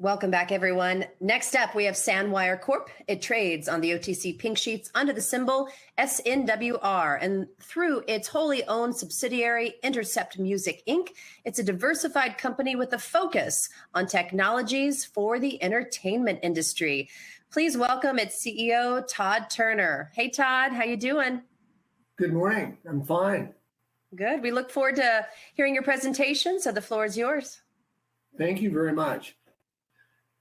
Welcome back, everyone. Next up, we have Sanwire Corp. It trades on the OTC Pink sheets under the symbol SNWR, and through its wholly owned subsidiary, Intercept Music Inc. It's a diversified company with a focus on technologies for the entertainment industry. Please welcome its CEO, Todd Turner. Hey, Todd, how you doing? Good morning. I'm fine. Good. We look forward to hearing your presentation, so the floor is yours. Thank you very much.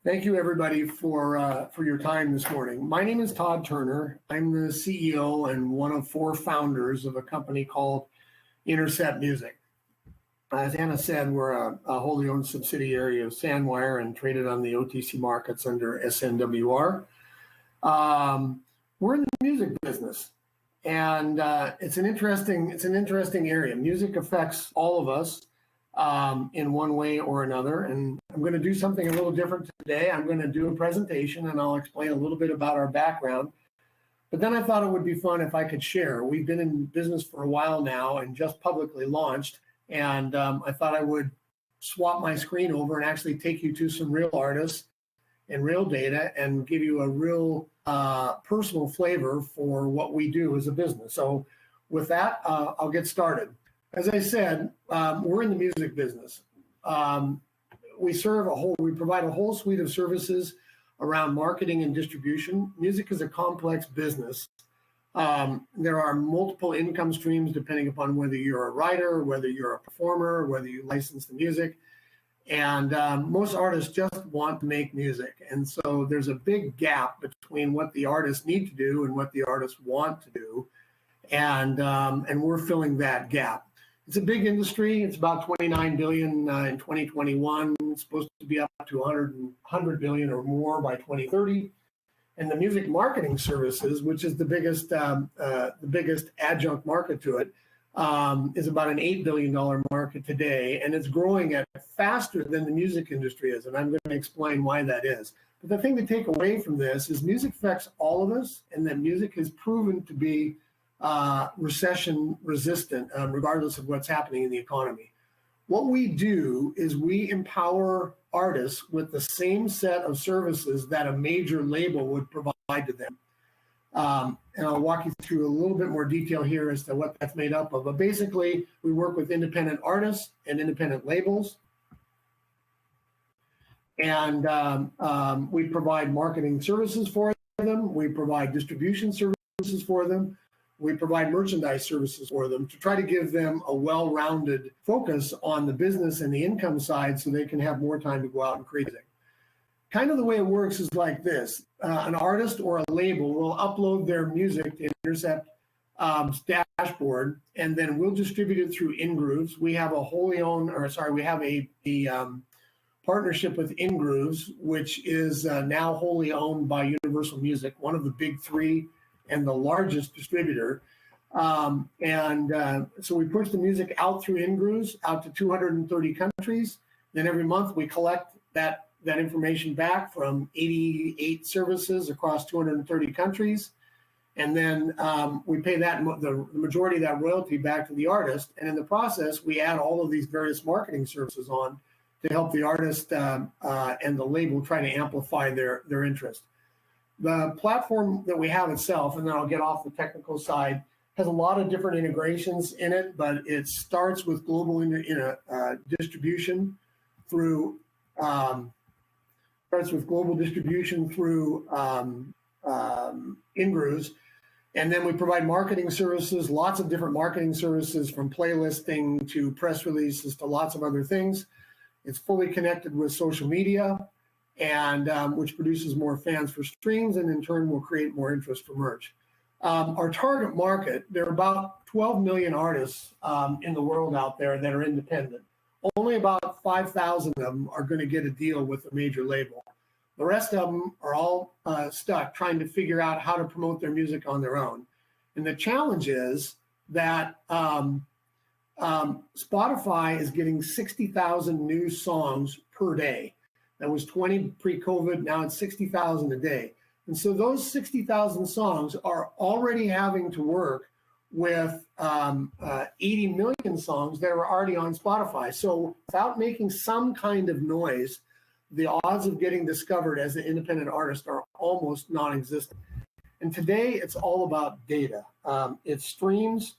Thank you, everybody, for your time this morning. My name is Todd Turner. I'm the CEO and one of four founders of a company called Intercept Music. As Anna said, we're a wholly owned subsidiary of Sanwire and traded on the OTC markets under SNWR. We're in the music business, and it's an interesting area. Music affects all of us in one way or another. And I'm going to do something a little different today. I'm going to do a presentation and I'll explain a little bit about our background. But then I thought it would be fun if I could share. We've been in business for a while now and just publicly launched. And I thought I would swap my screen over and actually take you to some real artists and real data and give you a real personal flavor for what we do as a business. So with that, I'll get started. As I said, we're in the music business. We provide a whole suite of services around marketing and distribution. Music is a complex business. There are multiple income streams depending upon whether you're a writer, whether you're a performer, whether you license the music. And most artists just want to make music. And so there's a big gap between what the artists need to do and what the artists want to do. And we're filling that gap. It's a big industry. It's about $29 billion in 2021. It's supposed to be up to $100 billion or more by 2030. And the music marketing services, which is the biggest adjunct market to it, is about an $8 billion market today. And it's growing at faster than the music industry is. And I'm going to explain why that is. But the thing to take away from this is music affects all of us, and that music has proven to be recession resistant, regardless of what's happening in the economy. What we do is we empower artists with the same set of services that a major label would provide to them. And I'll walk you through a little bit more detail here as to what that's made up of. But basically, we work with independent artists and independent labels. And we provide marketing services for them. We provide distribution services for them. We provide merchandise services for them to try to give them a well-rounded focus on the business and the income side so they can have more time to go out and create it. Kind of the way it works is like this. An artist or a label will upload their music to Intercept Dashboard, and then we'll distribute it through InGrooves. We have a partnership with InGrooves, which is now wholly owned by Universal Music, one of the big three and the largest distributor. So we push the music out through InGrooves out to 230 countries. Then every month we collect that information back from 88 services across 230 countries. And then we pay the majority of that royalty back to the artist. And in the process, we add all of these various marketing services on to help the artist and the label try to amplify their interest. The platform that we have itself, and then I'll get off the technical side, has a lot of different integrations in it, but it starts with global distribution through InGrooves, and then we provide marketing services, lots of different marketing services, from playlisting to press releases to lots of other things. It's fully connected with social media, and which produces more fans for streams, and in turn will create more interest for merch. Our target market, there are about 12 million artists in the world out there that are independent. Only about 5,000 of them are going to get a deal with a major label. The rest of them are all stuck trying to figure out how to promote their music on their own. And the challenge is that Spotify is getting 60,000 new songs per day. That was 20 pre-COVID, now it's 60,000 a day. And so those 60,000 songs are already having to work with 80 million songs that are already on Spotify. So without making some kind of noise, the odds of getting discovered as an independent artist are almost non-existent. And today it's all about data. It's streams,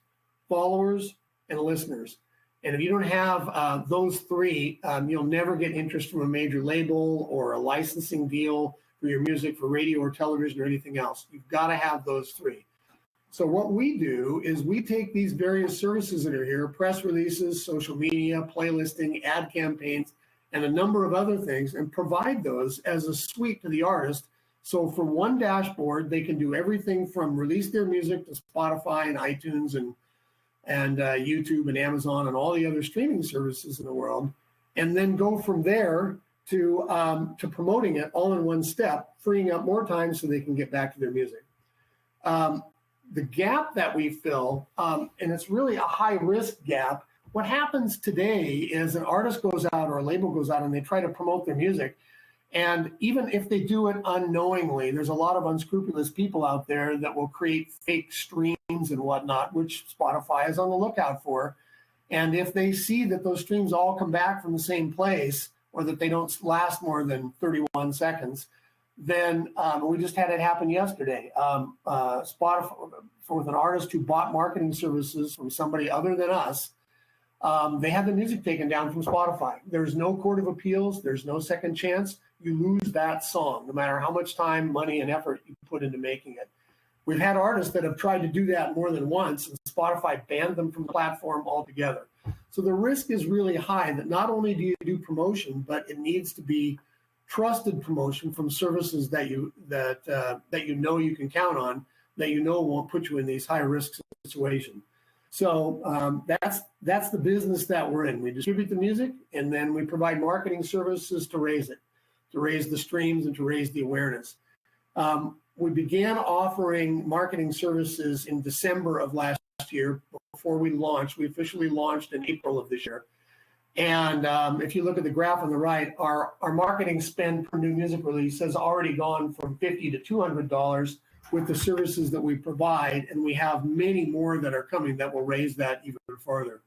followers, and listeners. And if you don't have those three, you'll never get interest from a major label or a licensing deal for your music for radio or television or anything else. You've got to have those three. So what we do is we take these various services that are here, press releases, social media, playlisting, ad campaigns, and a number of other things, and provide those as a suite to the artist. So from one dashboard, they can do everything from release their music to Spotify and iTunes and YouTube and Amazon and all the other streaming services in the world, and then go from there to promoting it all in one step, freeing up more time so they can get back to their music. The gap that we fill, and it's really a high-risk gap. What happens today is an artist goes out or a label goes out and they try to promote their music. And even if they do it unknowingly, there's a lot of unscrupulous people out there that will create fake streams and whatnot, which Spotify is on the lookout for. And if they see that those streams all come back from the same place, or that they don't last more than 31 seconds, then we just had it happen yesterday. Spotify, with an artist who bought marketing services from somebody other than us, they had the music taken down from Spotify. There's no court of appeals. There's no second chance. You lose that song, no matter how much time, money, and effort you put into making it. We've had artists that have tried to do that more than once, and Spotify banned them from the platform altogether. So the risk is really high that not only do you do promotion, but it needs to be trusted promotion from services that you know you can count on, that you know won't put you in these high risk situations. So that's the business that we're in. We distribute the music, and then we provide marketing services to raise it, to raise the streams and to raise the awareness. We began offering marketing services in December of last year before we launched. We officially launched in April of this year. And if you look at the graph on the right, our marketing spend per new music release has already gone from $50 to $200 with the services that we provide, and we have many more that are coming that will raise that even further.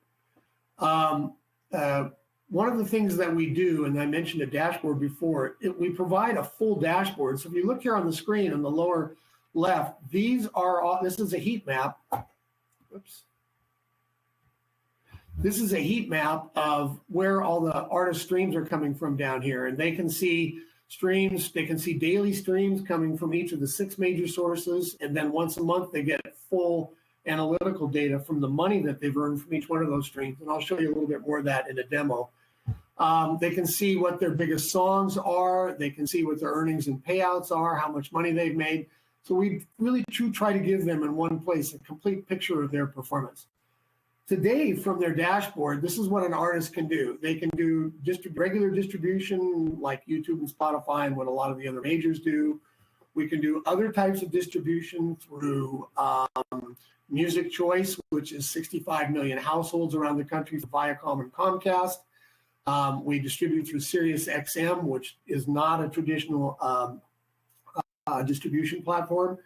One of the things that we do, and I mentioned a dashboard before, we provide a full dashboard. So if you look here on the screen on the lower left, this is a heat map. Oops. This is a heat map of where all the artist streams are coming from down here. And they can see streams, they can see daily streams coming from each of the 6 major sources. And then once a month, they get full analytical data from the money that they've earned from each one of those streams. And I'll show you a little bit more of that in a demo. They can see what their biggest songs are. They can see what their earnings and payouts are, how much money they've made. So we really try to give them in one place a complete picture of their performance. Today, from their dashboard, this is what an artist can do. They can do regular distribution like YouTube and Spotify and what a lot of the other majors do. We can do other types of distribution through Music Choice, which is 65 million households around the country for Viacom and Comcast. We distribute through SiriusXM, which is not a traditional distribution platform.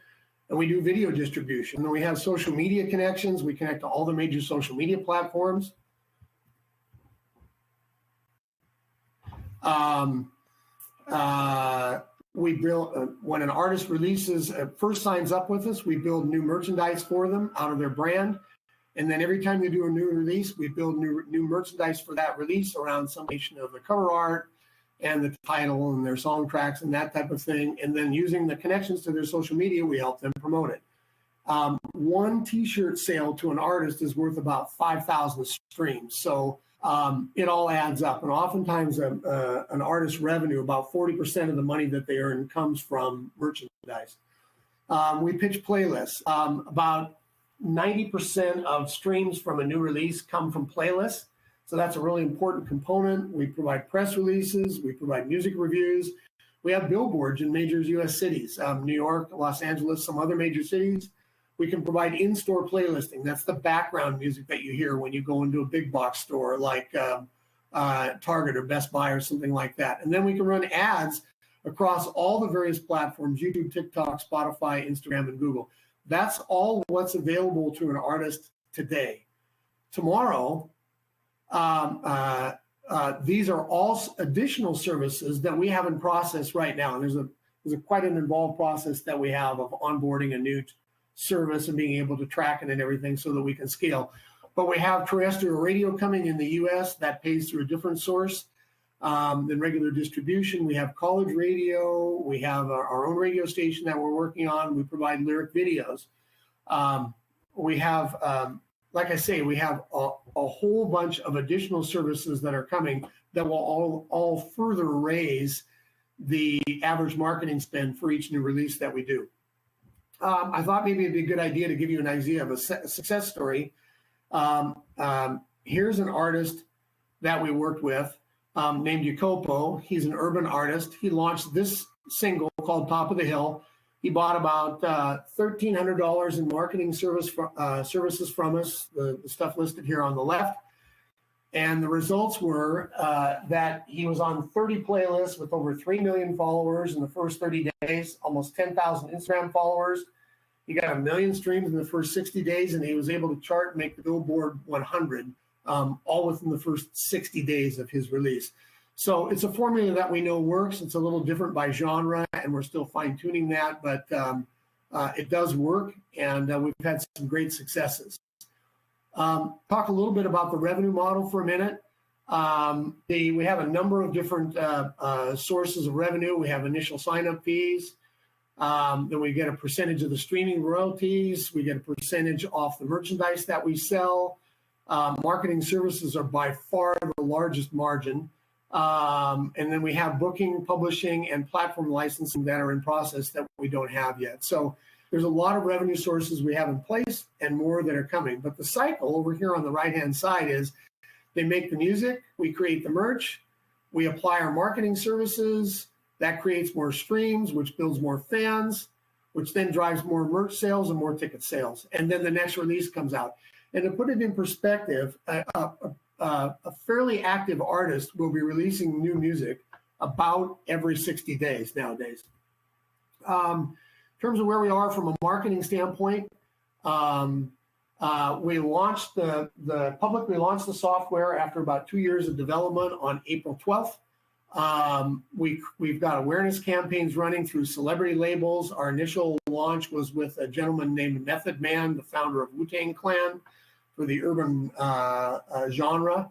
And we do video distribution. And then we have social media connections. We connect to all the major social media platforms. We build, when an artist releases, first signs up with us, we build new merchandise for them out of their brand. And then every time they do a new release, we build new merchandise for that release around some of the cover art and the title and their song tracks and that type of thing. And then using the connections to their social media, we help them promote it. One t-shirt sale to an artist is worth about 5,000 streams. So it all adds up. And oftentimes an artist's revenue, about 40% of the money that they earn comes from merchandise. We pitch playlists. About 90% of streams from a new release come from playlists. So that's a really important component. We provide press releases. We provide music reviews. We have billboards in major U.S. cities, New York, Los Angeles, some other major cities. We can provide in-store playlisting. That's the background music that you hear when you go into a big box store like Target or Best Buy or something like that. And then we can run ads across all the various platforms, YouTube, TikTok, Spotify, Instagram, and Google. That's all what's available to an artist today. Tomorrow, these are all additional services that we have in process right now. And there's quite an involved process that we have of onboarding a new service and being able to track it and everything so that we can scale. But we have terrestrial radio coming in the US that pays through a different source than regular distribution. We have college radio. We have our own radio station that we're working on. We provide lyric videos. We have, like I say, we have a whole bunch of additional services that are coming that will all further raise the average marketing spend for each new release that we do. I thought maybe it'd be a good idea to give you an idea of a success story. Here's an artist that we worked with named Jacopo. He's an urban artist. He launched this single called Top of the Hill. He bought about $1,300 in marketing services from us, the stuff listed here on the left. And the results were that he was on 30 playlists with over 3 million followers in the first 30 days, almost 10,000 Instagram followers. He got 1 million streams in the first 60 days, and he was able to chart and make the Billboard 100, all within the first 60 days of his release. So it's a formula that we know works. It's a little different by genre, and we're still fine-tuning that, but it does work, and we've had some great successes. Talk a little bit about the revenue model for a minute. We have a number of different sources of revenue. We have initial sign-up fees. Then we get a percentage of the streaming royalties. We get a percentage off the merchandise that we sell. Marketing services are by far the largest margin. And then we have booking, publishing, and platform licensing that are in process that we don't have yet. So there's a lot of revenue sources we have in place and more that are coming. But the cycle over here on the right-hand side is they make the music, we create the merch, we apply our marketing services, that creates more streams, which builds more fans, which then drives more merch sales and more ticket sales. And then the next release comes out. And to put it in perspective, a fairly active artist will be releasing new music about every 60 days nowadays. In terms of where we are from a marketing standpoint, we launched publicly launched the software after about 2 years of development on April 12th. We've got awareness campaigns running through celebrity labels. Our initial launch was with a gentleman named Method Man, the founder of Wu-Tang Clan, for the urban genre.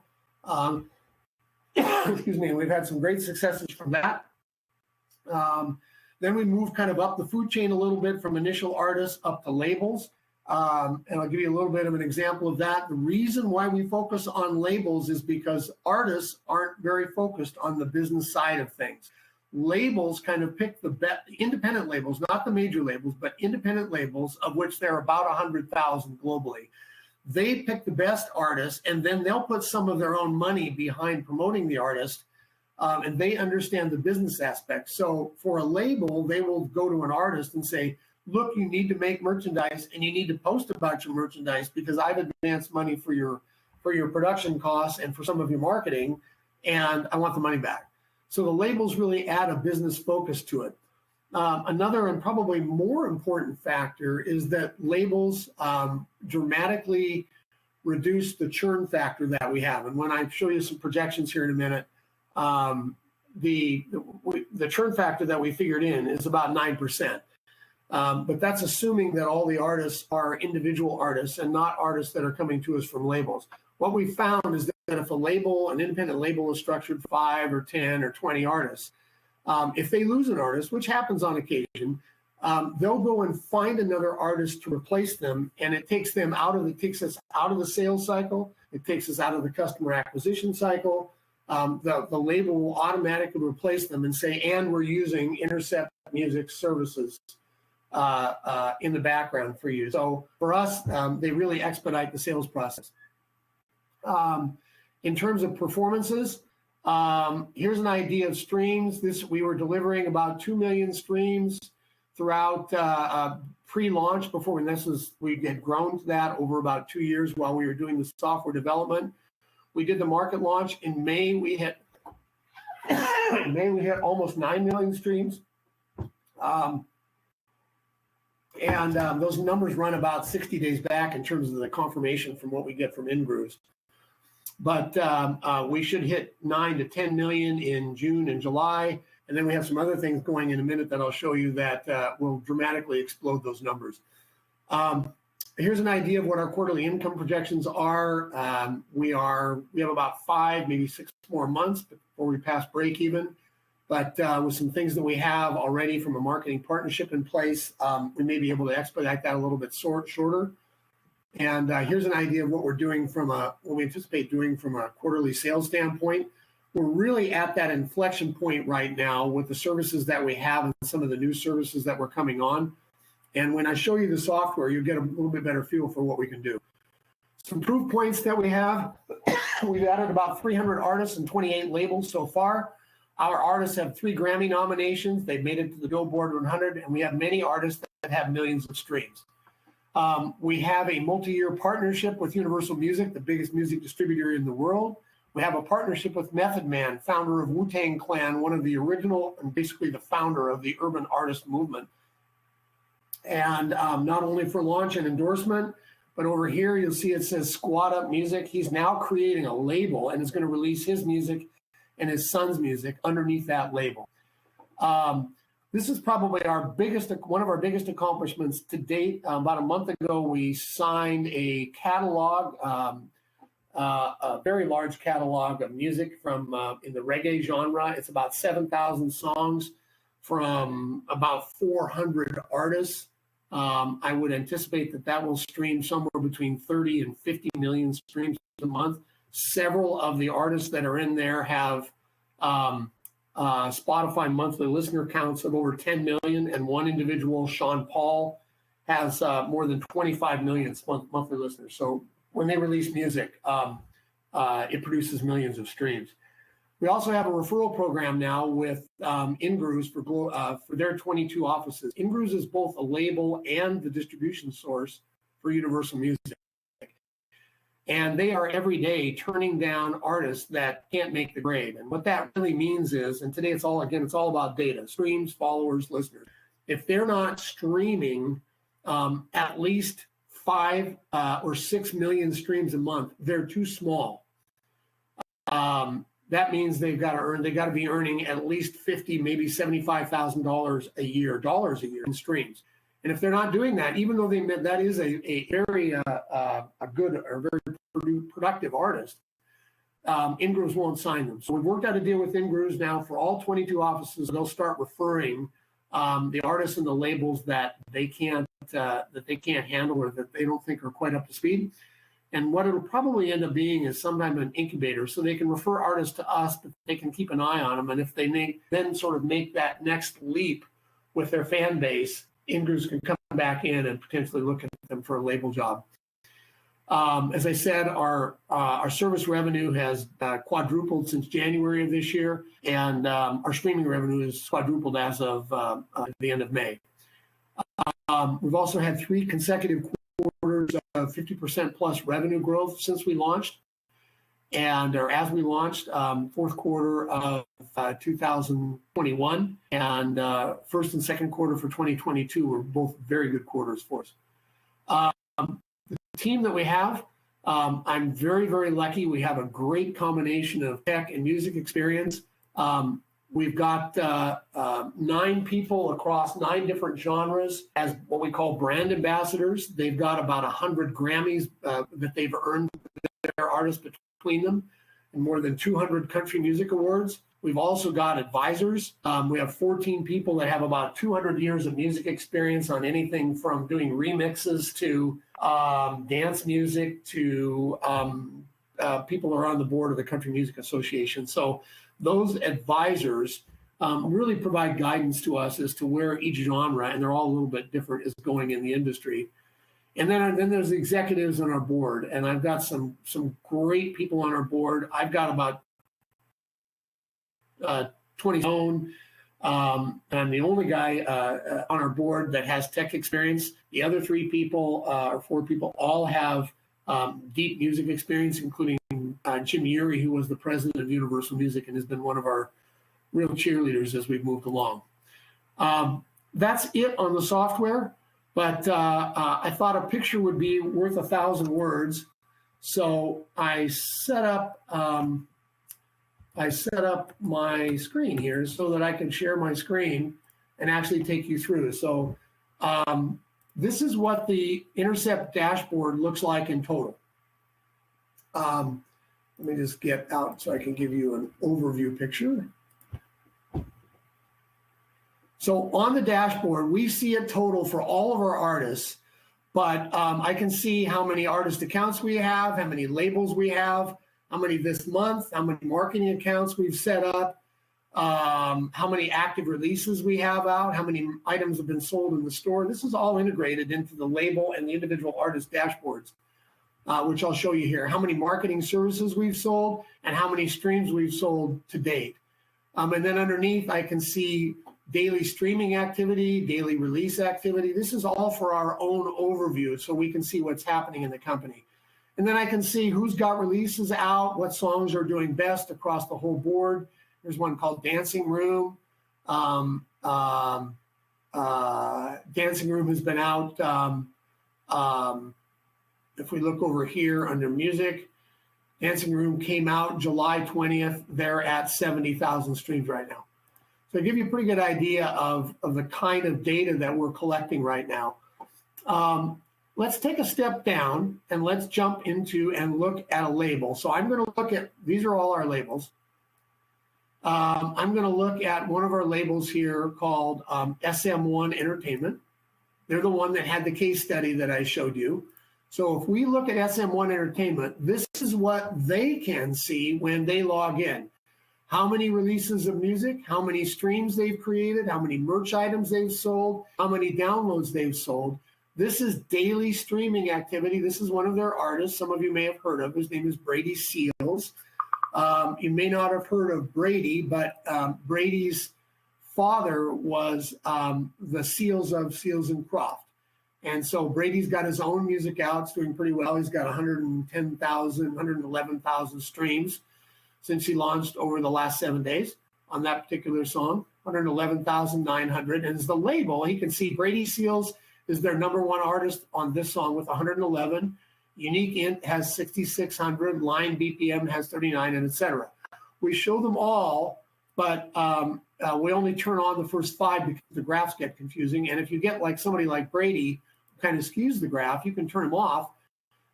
Excuse me, we've had some great successes from that. Then we moved kind of up the food chain a little bit from initial artists up to labels. And I'll give you a little bit of an example of that. The reason why we focus on labels is because artists aren't very focused on the business side of things. Labels kind of pick the independent labels, not the major labels, but independent labels, of which there are about 100,000 globally. They pick the best artists, and then they'll put some of their own money behind promoting the artist, and they understand the business aspect. So for a label, they will go to an artist and say, look, you need to make merchandise and you need to post about your merchandise because I've advanced money for your production costs and for some of your marketing, and I want the money back. So the labels really add a business focus to it. Another and probably more important factor is that labels dramatically reduce the churn factor that we have. And when I show you some projections here in a minute, the churn factor that we figured in is about 9%. But that's assuming that all the artists are individual artists and not artists that are coming to us from labels. What we found is that if an independent label is structured 5 or 10 or 20 artists, if they lose an artist, which happens on occasion, they'll go and find another artist to replace them, and it takes us out of the sales cycle. It takes us out of the customer acquisition cycle. The label will automatically replace them and say, and we're using Intercept Music services in the background for you. So for us, they really expedite the sales process. In terms of performances, here's an idea of streams. We were delivering about 2 million streams throughout pre-launch we had grown to that over about 2 years while we were doing the software development. We did the market launch in May. We hit almost 9 million streams. And those numbers run about 60 days back in terms of the confirmation from what we get from in-grooves. but we should hit 9 to 10 million in June and July. And then we have some other things going in a minute that I'll show you that will dramatically explode those numbers. Here's an idea of what our quarterly income projections are. We have about 5, maybe 6 more months before we pass break even. But with some things that we have already from a marketing partnership in place, we may be able to expedite that a little bit shorter. And here's an idea of what we're doing what we anticipate doing from a quarterly sales standpoint. We're really at that inflection point right now with the services that we have and some of the new services that we're coming on. And when I show you the software, you'll get a little bit better feel for what we can do. Some proof points that we have. We've added about 300 artists and 28 labels so far. Our artists have 3 Grammy nominations. They've made it to the Billboard 100, and we have many artists that have millions of streams. We have a multi-year partnership with Universal Music, the biggest music distributor in the world. We have a partnership with Method Man, founder of Wu-Tang Clan, one of the original and basically the founder of the urban artist movement. And not only for launch and endorsement, but over here you'll see it says Squad Up Music. He's now creating a label and is going to release his music and his son's music underneath that label. This is probably one of our biggest accomplishments to date. About a month ago, we signed a catalog, a very large catalog of music from in the reggae genre. It's about 7,000 songs from about 400 artists. I would anticipate that will stream somewhere between 30 and 50 million streams a month. Several of the artists that are in there have Spotify monthly listener counts of over 10 million, and one individual, Sean Paul, has more than 25 million monthly listeners. So when they release music, it produces millions of streams. We also have a referral program now with Ingrooves for their 22 offices. Ingrooves is both a label and the distribution source for Universal Music. And they are every day turning down artists that can't make the grade. And what that really means is, and today it's all about data, streams, followers, listeners. If they're not streaming at least 5 or 6 million streams a month, they're too small. That means they got to be earning at least $50,000, maybe $75,000 a year in streams. And if they're not doing that, even though that is a very good or very productive artist, Ingrooves won't sign them. So we've worked out a deal with Ingrooves now for all 22 offices. They'll start referring the artists and the labels that they can't handle or that they don't think are quite up to speed. And what it'll probably end up being is sometime an incubator, so they can refer artists to us, but they can keep an eye on them. And if they then sort of make that next leap with their fan base, Ingrooves can come back in and potentially look at them for a label job. As I said, our service revenue has quadrupled since January of this year, and our streaming revenue is quadrupled as of the end of May. We've also had 3 consecutive quarters of 50% plus revenue growth since we launched, as we launched, fourth quarter of 2021 and first and second quarter for 2022 were both very good quarters for us. The team that we have, I'm very, very lucky. We have a great combination of tech and music experience. We've got 9 people across 9 different genres as what we call brand ambassadors. They've got about 100 Grammys that they've earned their artists between them, and more than 200 country music awards. We've also got advisors. We have 14 people that have about 200 years of music experience on anything from doing remixes to dance music to people are on the board of the Country Music Association. So those advisors really provide guidance to us as to where each genre, and they're all a little bit different, is going in the industry. And then there's the executives on our board, and I've got some great people on our board. I've got about 20 own. I'm the only guy on our board that has tech experience. The other 3 people or 4 people all have deep music experience, including Jim Urey, who was the president of Universal Music and has been one of our real cheerleaders as we've moved along. That's it on the software, but I thought a picture would be worth 1,000 words. So I set up my screen here so that I can share my screen and actually take you through. So this is what the Intercept dashboard looks like in total. Let me just get out so I can give you an overview picture. So on the dashboard, we see a total for all of our artists, but I can see how many artist accounts we have, how many labels we have, how many this month, how many marketing accounts we've set up, how many active releases we have out, how many items have been sold in the store. This is all integrated into the label and the individual artist dashboards, which I'll show you here. How many marketing services we've sold and how many streams we've sold to date. And then underneath, I can see daily streaming activity, daily release activity. This is all for our own overview so we can see what's happening in the company. And then I can see who's got releases out, what songs are doing best across the whole board. There's one called Dancing Room. Dancing Room has been out. If we look over here under music, Dancing Room came out July 20th. They're at 70,000 streams right now. So I give you a pretty good idea of the kind of data that we're collecting right now. Let's take a step down and let's jump into and look at a label. So I'm going to look at, these are all our labels. I'm going to look at one of our labels here called Sm1 Entertainment. They're the one that had the case study that I showed you. So if we look at Sm1 Entertainment, this is what they can see when they log in. How many releases of music, how many streams they've created, how many merch items they've sold, how many downloads they've sold. This is daily streaming activity. This is one of their artists. Some of you may have heard of. His name is Brady Seals. You may not have heard of Brady, but Brady's father was the Seals of Seals and Croft. And so Brady's got his own music out. It's doing pretty well. He's got 110,000, 111,000 streams since he launched over the last 7 days on that particular song, 111,900. And as the label, you can see Brady Seals is their #1 artist on this song with 111. Unique int has 6,600, line BPM has 39, and etc. We show them all, but we only turn on the first 5 because the graphs get confusing. And if you get like somebody like Brady, who kind of skews the graph, you can turn them off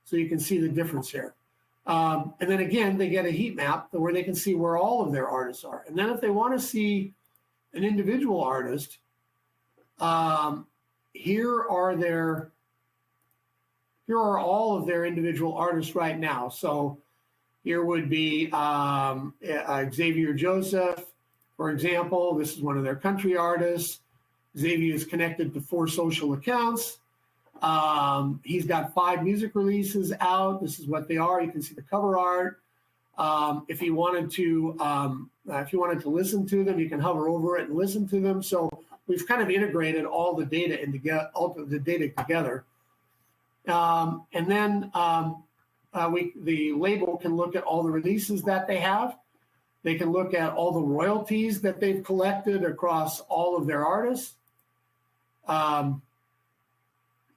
so you can see the difference here. And then again, they get a heat map where they can see where all of their artists are. And then if they want to see an individual artist, here are all of their individual artists right now. So here would be Xavier Joseph, for example. This is one of their country artists. Xavier is connected to 4 social accounts. He's got 5 music releases out. This is what they are. You can see the cover art. If you wanted to listen to them, you can hover over it and listen to them. So we've kind of integrated all the data together. And then the label can look at all the releases that they have. They can look at all the royalties that they've collected across all of their artists.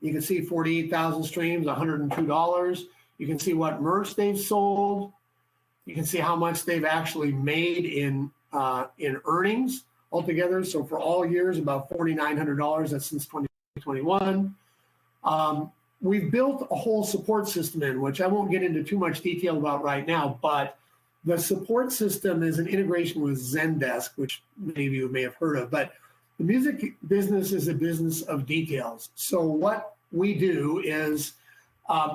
You can see 48,000 streams, $102. You can see what merch they've sold. You can see how much they've actually made in earnings altogether. So for all years, about $4,900. That's since 2021. We've built a whole support system in, which I won't get into too much detail about right now, but the support system is an integration with Zendesk, which many of you may have heard of. But the music business is a business of details. So what we do is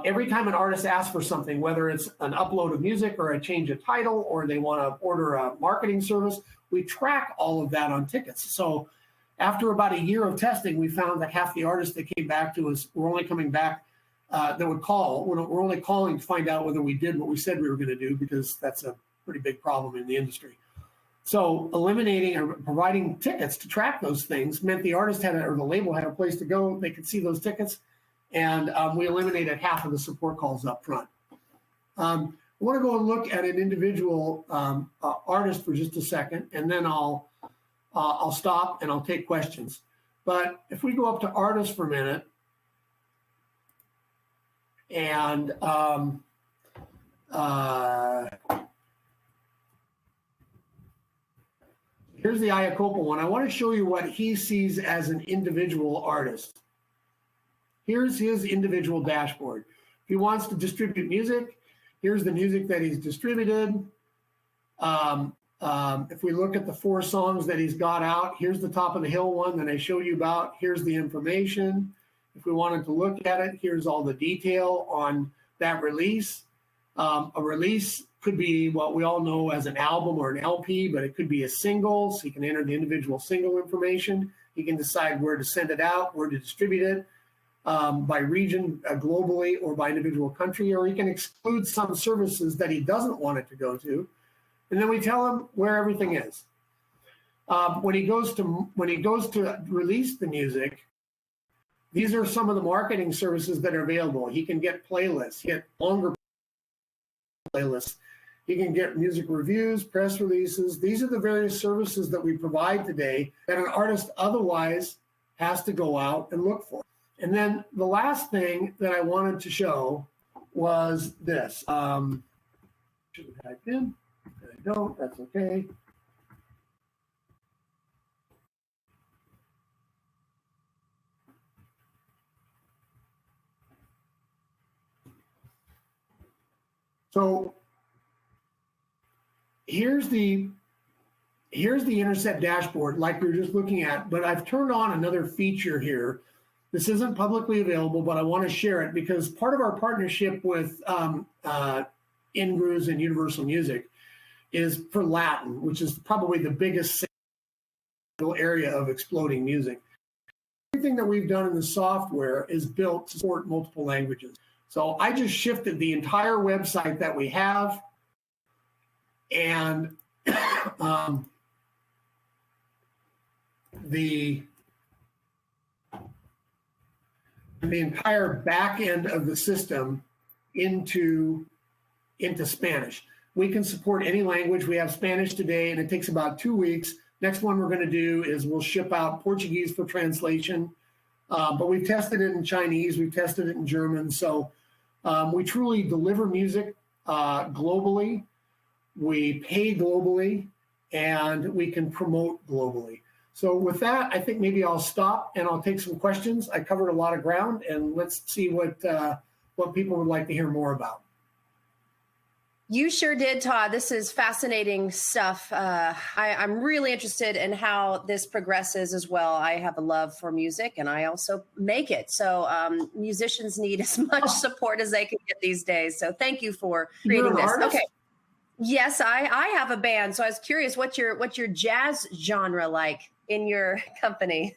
every time an artist asks for something, whether it's an upload of music or a change of title, or they want to order a marketing service, we track all of that on tickets. So after about a year of testing, we found that half the artists that came back to us were only coming back that would call. We're only calling to find out whether we did what we said we were going to do, because that's a pretty big problem in the industry. So eliminating or providing tickets to track those things meant the artist or the label had a place to go. They could see those tickets, and we eliminated half of the support calls up front. I want to go and look at an individual artist for just a second, and then I'll stop and I'll take questions. But if we go up to artists for a minute, and Here's the Iacopa one. I want to show you what he sees as an individual artist. Here's his individual dashboard. If he wants to distribute music, here's the music that he's distributed. If we look at the 4 songs that he's got out, here's the Top of the Hill one that I showed you about. Here's the information. If we wanted to look at it, here's all the detail on that release. A release could be what we all know as an album or an LP, but it could be a single. So he can enter the individual single information. He can decide where to send it out, where to distribute it, by region, globally, or by individual country, or he can exclude some services that he doesn't want it to go to. And then we tell him where everything is. When he goes to release the music, these are some of the marketing services that are available. He can get playlists, get longer playlists. He can get music reviews, press releases. These are the various services that we provide today that an artist otherwise has to go out and look for. And then the last thing that I wanted to show was this. Should have typed in. I don't. That's okay. So here's the Intercept Dashboard, like we were just looking at, but I've turned on another feature here. This isn't publicly available, but I want to share it because part of our partnership with Ingrooves and Universal Music is for Latin, which is probably the biggest area of exploding music. Everything that we've done in the software is built to support multiple languages. So I just shifted the entire website that we have, and the entire back end of the system into Spanish. We can support any language. We have Spanish today, and it takes about 2 weeks. Next one we're going to do is we'll ship out Portuguese for translation. But we've tested it in Chinese. We've tested it in German. So we truly deliver music globally. We pay globally, and we can promote globally. So with that, I think maybe I'll stop and I'll take some questions. I covered a lot of ground, and let's see what people would like to hear more about. You sure did, Todd. This is fascinating stuff. I'm really interested in how this progresses as well. I have a love for music, and I also make it. So musicians need as much support as they can get these days. So thank you for creating this. Artist? Okay. Yes, I have a band. So I was curious, what's your jazz genre like in your company?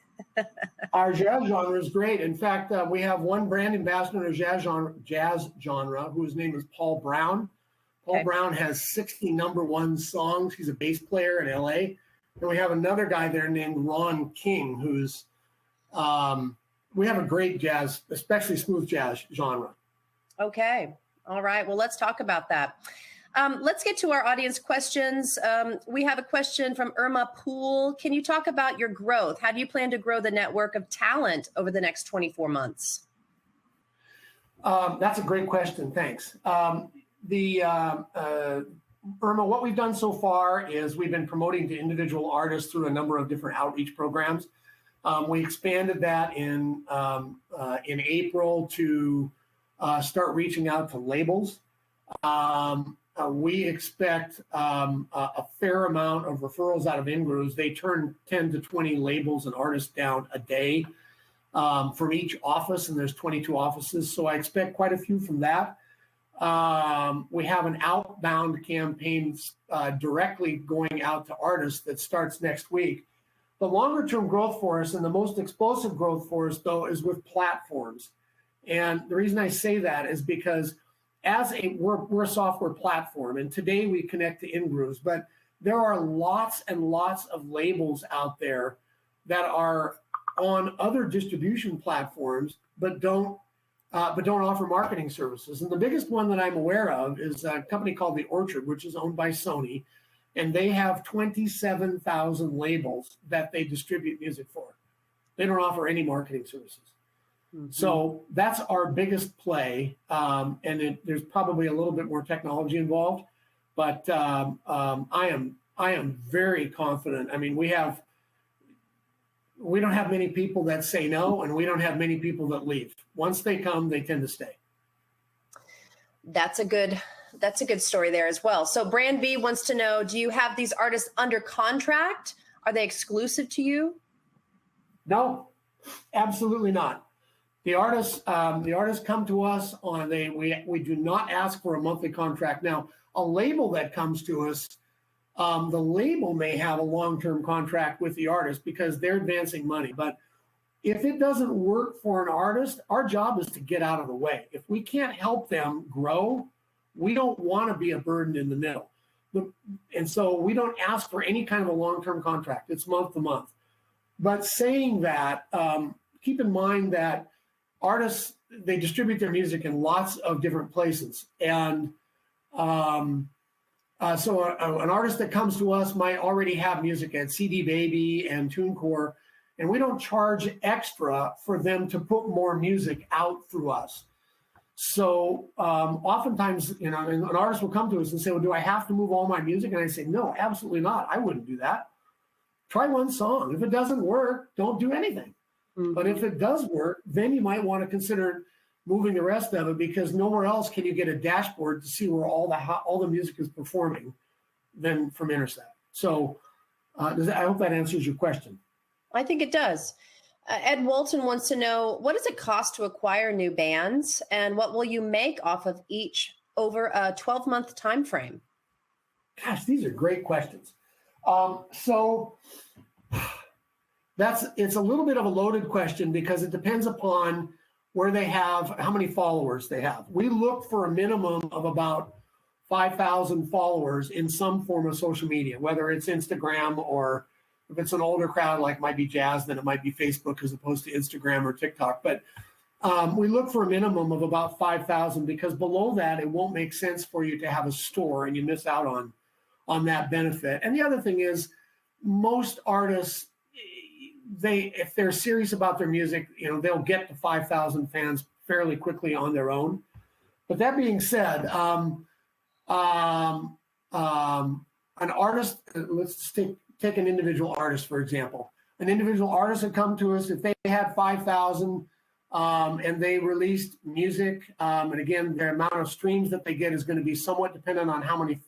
Our jazz genre is great. In fact, we have one brand ambassador in the jazz genre whose name is Paul Brown. Paul Brown has 60 #1 songs. He's a bass player in LA. And we have another guy there named Ron King, who's, we have a great jazz, especially smooth jazz genre. Okay. All right. Well, let's talk about that. Let's get to our audience questions. We have a question from Irma Poole. Can you talk about your growth? How do you plan to grow the network of talent over the next 24 months? That's a great question. Thanks. Irma, what we've done so far is we've been promoting to individual artists through a number of different outreach programs. We expanded that in April to start reaching out to labels. We expect a fair amount of referrals out of Ingrooves. They turn 10 to 20 labels and artists down a day from each office, and there's 22 offices. So I expect quite a few from that. We have an outbound campaign directly going out to artists that starts next week. The longer term growth for us and the most explosive growth for us, though, is with platforms. And the reason I say that is because we're a software platform, and today we connect to Ingrooves, but there are lots and lots of labels out there that are on other distribution platforms, but don't offer marketing services. And the biggest one that I'm aware of is a company called The Orchard, which is owned by Sony, and they have 27,000 labels that they distribute music for. They don't offer any marketing services. So that's our biggest play. There's probably a little bit more technology involved, but I am very confident. I mean, we don't have many people that say no, and we don't have many people that leave. Once they come, they tend to stay. That's a good story there as well. So Brand B wants to know, do you have these artists under contract? Are they exclusive to you? No, absolutely not. The artists come to us we do not ask for a monthly contract. Now, a label that comes to us, the label may have a long-term contract with the artist because they're advancing money. But if it doesn't work for an artist, our job is to get out of the way. If we can't help them grow, we don't want to be a burden in the middle. And so we don't ask for any kind of a long-term contract. It's month to month. But saying that, keep in mind that artists, they distribute their music in lots of different places. And so an artist that comes to us might already have music at CD Baby and TuneCore, and we don't charge extra for them to put more music out through us. So oftentimes, an artist will come to us and say, well, do I have to move all my music? And I say, no, absolutely not. I wouldn't do that. Try one song. If it doesn't work, don't do anything. But if it does work, then you might want to consider moving the rest of it, because nowhere else can you get a dashboard to see where all the music is performing than from Intercept. So I hope that answers your question. I think it does. Ed Walton wants to know, what does it cost to acquire new bands, and what will you make off of each over a 12-month time frame? Gosh, these are great questions. It's a little bit of a loaded question because it depends upon how many followers they have. We look for a minimum of about 5,000 followers in some form of social media, whether it's Instagram, or if it's an older crowd, like might be jazz, then it might be Facebook as opposed to Instagram or TikTok. But we look for a minimum of about 5,000, because below that, it won't make sense for you to have a store and you miss out on that benefit. And the other thing is, most artists, if they're serious about their music, they'll get to 5,000 fans fairly quickly on their own. But that being said, an artist, let's take an individual artist, for example. An individual artist would come to us if they had 5,000 and they released music. And again, the amount of streams that they get is going to be somewhat dependent on how many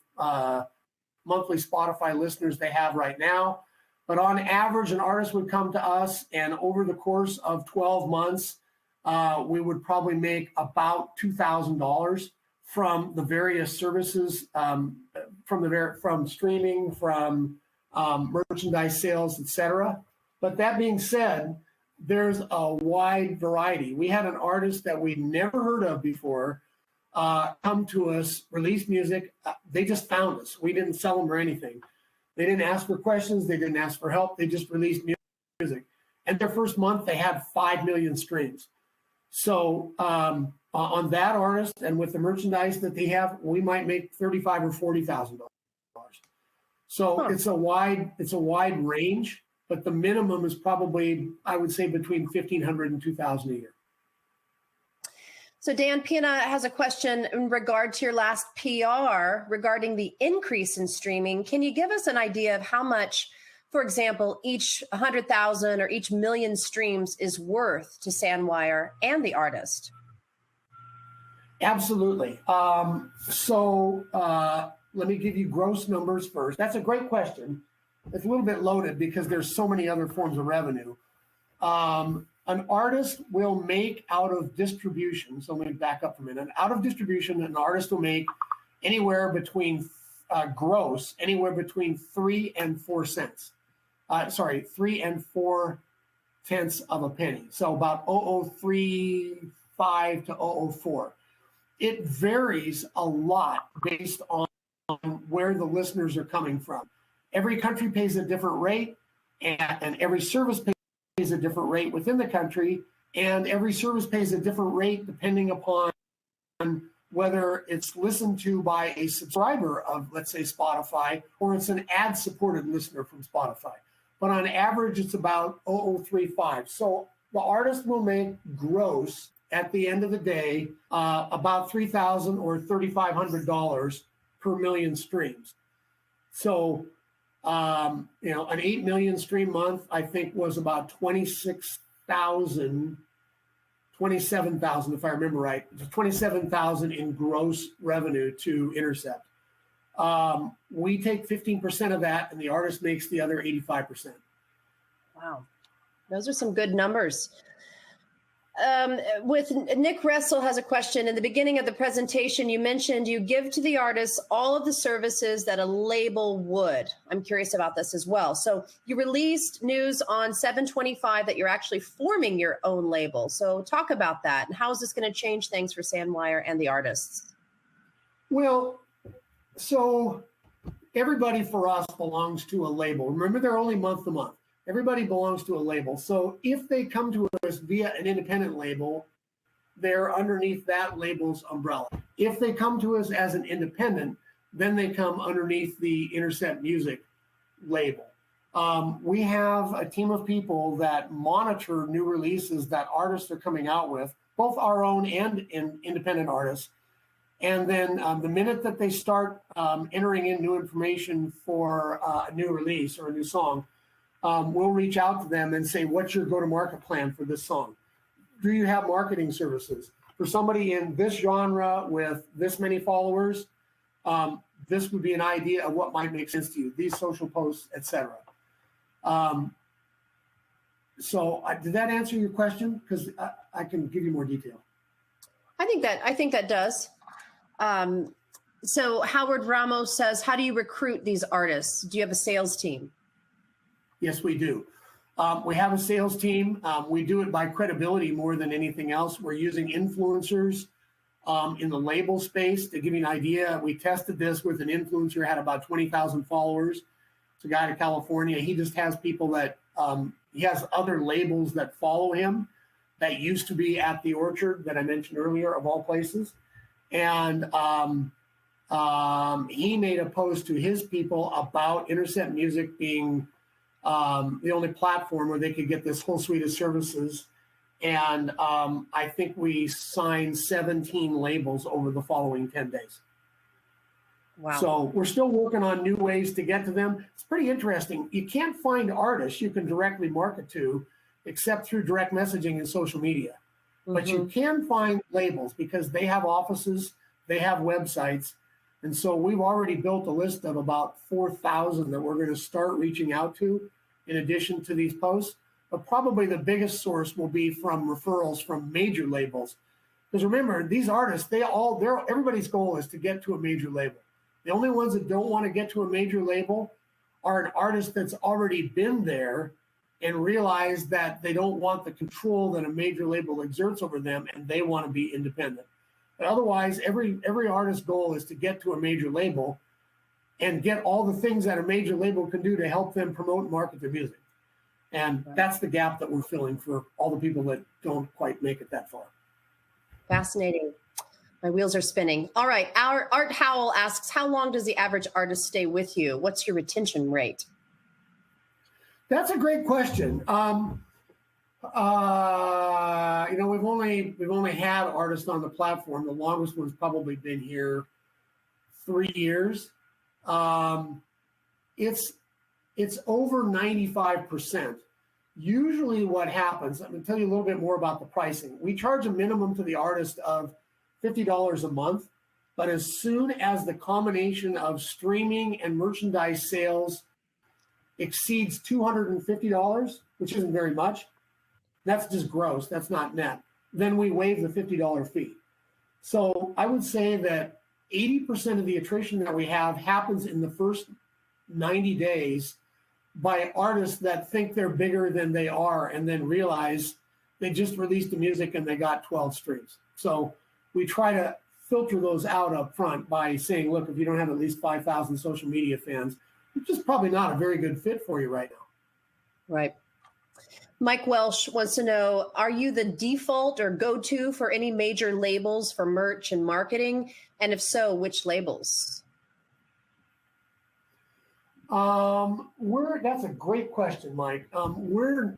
monthly Spotify listeners they have right now. But on average, an artist would come to us, and over the course of 12 months, we would probably make about $2,000 from the various services, from streaming, from merchandise sales, etc. But that being said, there's a wide variety. We had an artist that we'd never heard of before come to us, release music. They just found us. We didn't sell them or anything. They didn't ask for questions. They didn't ask for help. They just released music. And their first month, they had 5 million streams. So on that artist, and with the merchandise that they have, we might make $35,000 or $40,000. So it's a wide range, but the minimum is probably, I would say, between $1,500 and $2,000 a year. So Dan Pina has a question in regard to your last PR regarding the increase in streaming. Can you give us an idea of how much, for example, each 100,000 or each million streams is worth to Sanwire and the artist? Absolutely. So let me give you gross numbers first. That's a great question. It's a little bit loaded because there's so many other forms of revenue. An artist will make out of distribution. So let me back up for a minute. Out of distribution, an artist will make anywhere between gross, anywhere between 3 and 4 cents. 3 and 4 tenths of a penny. So about 0.035 to 0.004. It varies a lot based on where the listeners are coming from. Every country pays a different rate, and every service pays a different rate within the country, and every service pays a different rate depending upon whether it's listened to by a subscriber of, let's say, Spotify, or it's an ad-supported listener from Spotify. But on average, it's about 0.035. So the artist will make gross at the end of the day about $3,000 or $3,500 per million streams. So, an 8 million stream month, I think, was about 27,000, if I remember right, 27,000 in gross revenue to Intercept. We take 15% of that, and the artist makes the other 85%. Wow. Those are some good numbers. With Nick Ressel has a question. In the beginning of the presentation, you mentioned you give to the artists all of the services that a label would. I'm curious about this as well. So you released news on 7/25 that you're actually forming your own label. So talk about that. And how is this going to change things for Sanwire and the artists? Well, so everybody for us belongs to a label. Remember, they're only month to month. Everybody belongs to a label. So if they come to us via an independent label, they're underneath that label's umbrella. If they come to us as an independent, then they come underneath the Intercept Music label. We have a team of people that monitor new releases that artists are coming out with, both our own and independent artists. And then the minute that they start entering in new information for a new release or a new song, we'll reach out to them and say, what's your go-to-market plan for this song? Do you have marketing services? For somebody in this genre with this many followers, this would be an idea of what might make sense to you, these social posts, etc. So did that answer your question? Because I can give you more detail. I think that does. So Howard Ramos says, how do you recruit these artists? Do you have a sales team? Yes, we do. We have a sales team. We do it by credibility more than anything else. We're using influencers in the label space. To give you an idea, we tested this with an influencer, had about 20,000 followers. It's a guy in California. He just has people that, he has other labels that follow him that used to be at the Orchard that I mentioned earlier, of all places. And he made a post to his people about Intercept Music being the only platform where they could get this whole suite of services. And I think we signed 17 labels over the following 10 days. Wow. So we're still working on new ways to get to them. It's pretty interesting. You can't find artists you can directly market to except through direct messaging and social media. Mm-hmm. But you can find labels because they have offices, they have websites. And so we've already built a list of about 4,000 that we're going to start reaching out to in addition to these posts. But probably the biggest source will be from referrals from major labels. Because remember, these artists, everybody's goal is to get to a major label. The only ones that don't want to get to a major label are an artist that's already been there and realized that they don't want the control that a major label exerts over them, and they want to be independent. But otherwise, every artist's goal is to get to a major label and get all the things that a major label can do to help them promote and market their music. And that's the gap that we're filling for all the people that don't quite make it that far. Fascinating. My wheels are spinning. All right. Our Art Howell asks, how long does the average artist stay with you? What's your retention rate? That's a great question. We've only had artists on the platform. The longest one's probably been here 3 years. It's over 95%. Usually what happens, I'm going to tell you a little bit more about the pricing. We charge a minimum to the artist of $50 a month, but as soon as the combination of streaming and merchandise sales exceeds $250, which isn't very much, that's just gross, that's not net, then we waive the $50 fee. So I would say that 80% of the attrition that we have happens in the first 90 days by artists that think they're bigger than they are and then realize they just released the music and they got 12 streams. So we try to filter those out up front by saying, look, if you don't have at least 5,000 social media fans, it's just probably not a very good fit for you right now. Right. Mike Welsh wants to know, are you the default or go-to for any major labels for merch and marketing? And if so, which labels? That's a great question, Mike.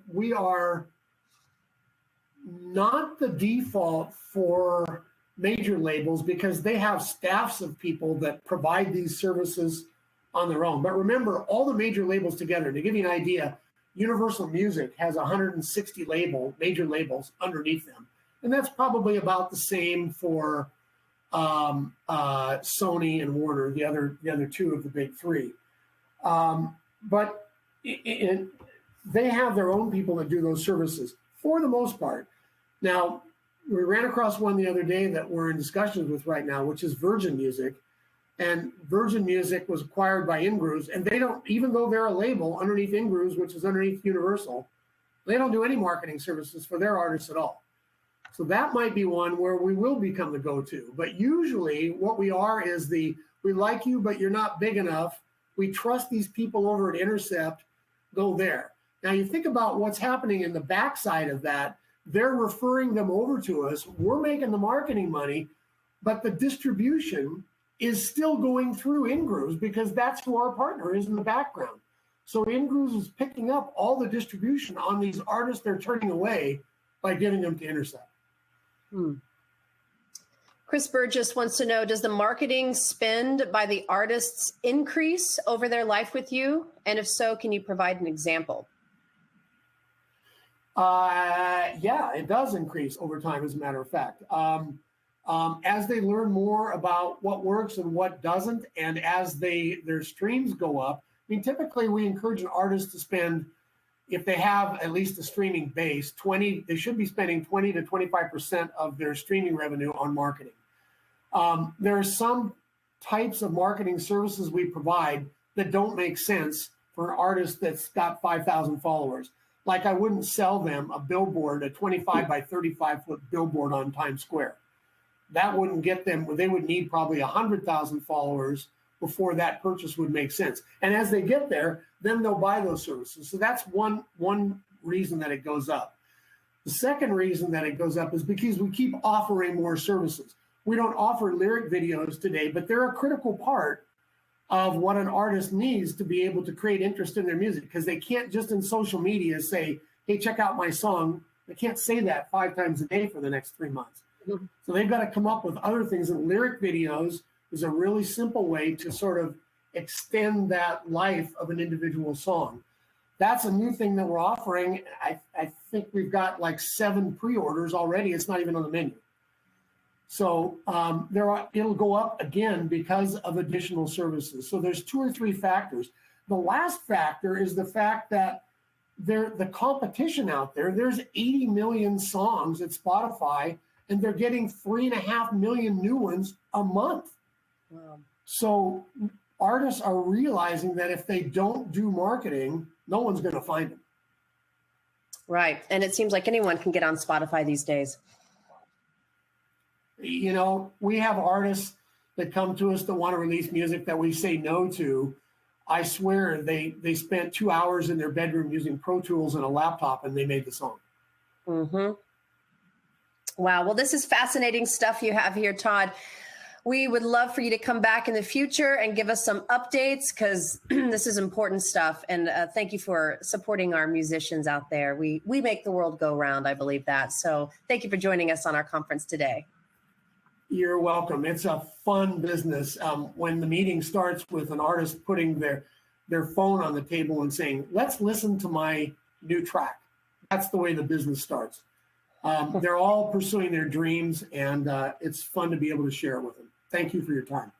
We are not the default for major labels because they have staffs of people that provide these services on their own. But remember, all the major labels together, to give you an idea, Universal Music has 160 major labels underneath them. And that's probably about the same for Sony and Warner, the other two of the big three. But they have their own people that do those services for the most part. Now, we ran across one the other day that we're in discussions with right now, which is Virgin Music. And Virgin Music was acquired by Ingrooves, and they don't, even though they're a label underneath Ingrooves, which is underneath Universal, they don't do any marketing services for their artists at all. So that might be one where we will become the go-to. But usually what we are is we like you, but you're not big enough. We trust these people over at Intercept, go there. Now you think about what's happening in the backside of that. They're referring them over to us. We're making the marketing money, but the distribution is still going through Ingrooves because that's who our partner is in the background. So Ingrooves is picking up all the distribution on these artists they're turning away by giving them to Intercept. Chris Burgess wants to know, does the marketing spend by the artists increase over their life with you? And if so, can you provide an example? Yeah, it does increase over time, as a matter of fact. As they learn more about what works and what doesn't, and as their streams go up, I mean, typically we encourage an artist to spend, if they have at least a streaming base, they should be spending 20 to 25% of their streaming revenue on marketing. There are some types of marketing services we provide that don't make sense for an artist that's got 5,000 followers. Like I wouldn't sell them a billboard, a 25 by 35 foot billboard on Times Square. That wouldn't get them, they would need probably 100,000 followers before that purchase would make sense. And as they get there, then they'll buy those services. So that's one reason that it goes up. The second reason that it goes up is because we keep offering more services. We don't offer lyric videos today, but they're a critical part of what an artist needs to be able to create interest in their music, because they can't just in social media say, hey, check out my song. They can't say that 5 times a day for the next 3 months. Mm-hmm. So they've got to come up with other things, and lyric videos is a really simple way to sort of extend that life of an individual song. That's a new thing that we're offering. I think we've got like 7 pre-orders already. It's not even on the menu. So it'll go up again because of additional services. So there's 2 or 3 factors. The last factor is the fact that the competition out there, there's 80 million songs at Spotify, and they're getting 3.5 million new ones a month. Wow. So artists are realizing that if they don't do marketing, no one's going to find them. Right. And it seems like anyone can get on Spotify these days. You know, we have artists that come to us that want to release music that we say no to. I swear they spent 2 hours in their bedroom using Pro Tools and a laptop, and they made the song. Mm-hmm. Wow. Well, this is fascinating stuff you have here, Todd. We would love for you to come back in the future and give us some updates, because this is important stuff. And thank you for supporting our musicians out there. We make the world go round. I believe that. So thank you for joining us on our conference today. You're welcome. It's a fun business. When the meeting starts with an artist putting their phone on the table and saying, let's listen to my new track. That's the way the business starts. They're all pursuing their dreams, and it's fun to be able to share it with them. Thank you for your time.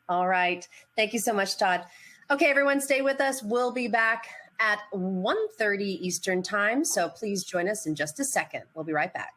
All right. Thank you so much, Todd. Okay, everyone, stay with us. We'll be back at 1:30 Eastern time. So please join us in just a second. We'll be right back.